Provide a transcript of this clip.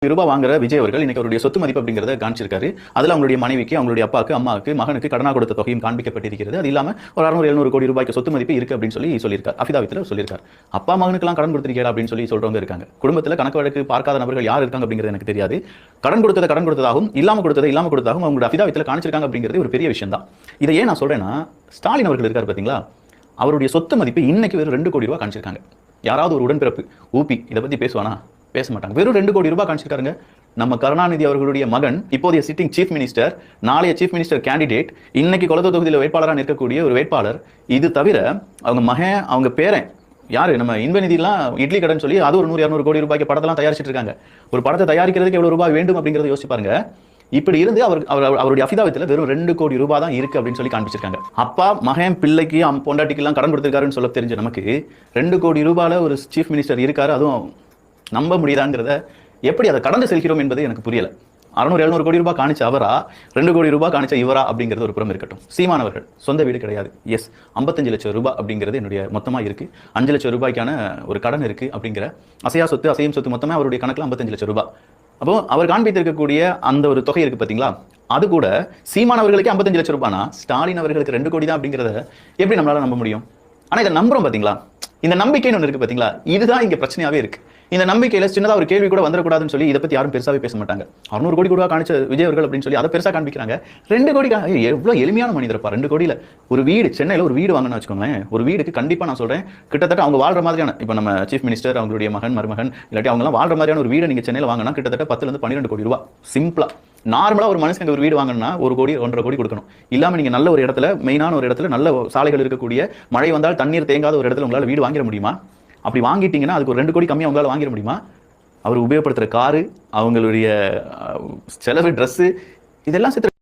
ரூபாய் வாங்குற விஜய் அவர்கள் இன்னைக்கு அவருடைய சொத்து மதிப்பு அப்படிங்கிறத காமிச்சிருக்காரு. அதுல அவங்களுடைய மனைவிக்கு, அவங்களுடைய அப்பாவுக்கு, அம்மாவுக்கு, மகனுக்கு கடனா கொடுத்த தொகையும் காண்பிக்கப்பட்டிருக்கிறது. அது இல்லாம ஒரு 600-700 கோடி ரூபாய்க்கு சொத்து மதிப்பு இருக்கு அப்படின்னு சொல்லியிருக்கார். அஃபிதாவித்ல சொல்லியிருக்கார். அப்பா மகனுக்கெல்லாம் கடன் கொடுத்திருக்கீங்களா அப்படின்னு சொல்றவங்க இருக்காங்க. குடும்பத்துல கணக்கு வழக்கு பார்க்காத நபர்கள் யார் இருக்காங்க அப்படிங்கிறது எனக்கு தெரியாது. கடன் கொடுத்ததாகவும் இல்லாம கொடுத்ததாகவும் அவங்களுடைய அஃபிதாவித்ல காமிச்சிருக்காங்க அப்படிங்கிறது ஒரு பெரிய விஷயம் தான். இதை ஏன் நான் சொல்றேன்னா, ஸ்டாலின் அவர்கள் இருக்காரு பாத்தீங்களா, அவருடைய சொத்து மதிப்பு இன்னைக்கு வெறும் 2 கோடி ரூபாய் காமிச்சிருக்காங்க. யாராவது ஒரு உடன்பிறப்பு ஊபி இதை பத்தி பேசுவானா? பேச மாட்டாங்க. வெறும் 2 கோடி ரூபாய் காமிச்சிருக்காங்க. நம்ம கருணாநிதி அவர்களுடைய மகன், இப்போதைய சிட்டிங் சீஃப் மினிஸ்டர், நாளைய சீஃப் மினிஸ்டர் கேண்டிடேட், இன்னைக்கு கொளத்தூர் தொகுதியில் வேட்பாளராக நிற்கக்கூடிய ஒரு வேட்பாளர். இது தவிர அவங்க மகன், அவங்க பேரன் யாரு, நம்ம இன்பநிதியெல்லாம் இட்லி கடன் சொல்லி அது ஒரு 100-200 கோடி ரூபாய்க்கு படத்தெல்லாம் தயாரிச்சிட்டு இருக்காங்க. ஒரு படத்தை தயாரிக்கிறதுக்கு எவ்வளவு ரூபாய் வேண்டும் அப்படிங்கறத யோசிச்சு பாருங்க. இப்படி இருந்து அவருடைய அஃபிதாவித்ல வெறும் 2 கோடி ரூபாய் தான் இருக்கு அப்படின்னு சொல்லி காண்பிச்சிருக்காங்க. அப்பா மகன் பிள்ளைக்கு பொண்டாட்டிக்கு எல்லாம் கடன் கொடுத்திருக்காருன்னு சொல்ல தெரிஞ்ச நமக்கு 2 கோடி ரூபாயில ஒரு சீஃப் மினிஸ்டர் இருக்காரு. அதுவும் நம்ப முடியுதாங்கிறத, எப்படி அதை கடந்து செல்கிறோம் என்பது எனக்கு புரியல. 600-700 கோடி ரூபாய் காணிச்ச அவரா, 2 கோடி ரூபாய் காணிச்ச இவரா அப்படிங்கிறது ஒரு புறம் இருக்கட்டும். சீமானவர்கள் சொந்த வீடு கிடையாது. எஸ், 55 லட்சம் ரூபாய் அப்படிங்கிறது என்னுடைய மொத்தமா இருக்கு. 5 லட்சம் ரூபாய்க்கான ஒரு கடன் இருக்கு அப்படிங்கிற அசையும் சொத்து மொத்தமா அவருடைய கணக்குல 55 லட்சம் ரூபாய். அப்போ அவர் காண்பித்திருக்கக்கூடிய அந்த ஒரு தொகை இருக்கு பாத்தீங்களா, அது கூட சீமானவர்களுக்கு 55 லட்சம் ரூபாய்னா ஸ்டாலின் அவர்களுக்கு 2 கோடி தான் அப்படிங்கிறத எப்படி நம்மளால நம்ப முடியும்? ஆனா இதை நம்புறோம் பாத்தீங்களா, இந்த நம்பிக்கைன்னு ஒன்று இருக்கு பாத்தீங்களா, இதுதான் இங்க பிரச்சனையாவே இருக்கு. இந்த நம்பிக்கையில சின்னதா ஒரு கேள்வி கூட வந்துடக்கூடாதுன்னு சொல்லி இதை பத்தி யாரும் பெருசாவே பேச மாட்டாங்க. 600 கோடி ரூபாய் காணிச்ச விஜய் அவர்கள் அப்படின்னு சொல்லி அதை பெருசா காண்பிக்கிறாங்க. 2 கோடி எவ்வளவு எளிமையான மனிதர்ப்பா. 2 கோடியில ஒரு வீடு, சென்னையில ஒரு வீடு வாங்கணும்னு வச்சுக்கோங்களேன். ஒரு வீடுக்கு கண்டிப்பா நான் சொல்றேன், கிட்டத்தட்ட அவங்க வாழ்ற மாதிரியான, இப்ப நம்ம சீஃப் மினிஸ்டர், அவங்களுடைய மகன், மருமகன், இல்லாட்டி அவங்க எல்லாம் வாழ்ற மாதிரியான ஒரு வீடு நீங்க சென்னையில வாங்கினா கிட்டத்தட்ட 10-12 கோடி ரூபாய். சிம்பிளா நார்மலா ஒரு மனுஷனுக்கு ஒரு வீடு வாங்கணும்னா 1 கோடி 1.5 கோடி கொடுக்கணும். இல்லாம நீங்க நல்ல ஒரு இடத்துல, மெயினான ஒரு இடத்துல, நல்ல சாலைகள் இருக்கக்கூடிய, மழை வந்தால் தண்ணீர் தேங்காத ஒரு இடத்துல உங்களால வீடு வாங்கிட முடியுமா? அப்படி வாங்கிட்டீங்கன்னா அதுக்கு ஒரு 2 கோடி கம்மியா உங்களால வாங்கிட முடியுமா? அவர் உபயோகப்படுத்துற காரு, அவங்களுடைய செலவு, ட்ரெஸ், இதெல்லாம் சேர்த்து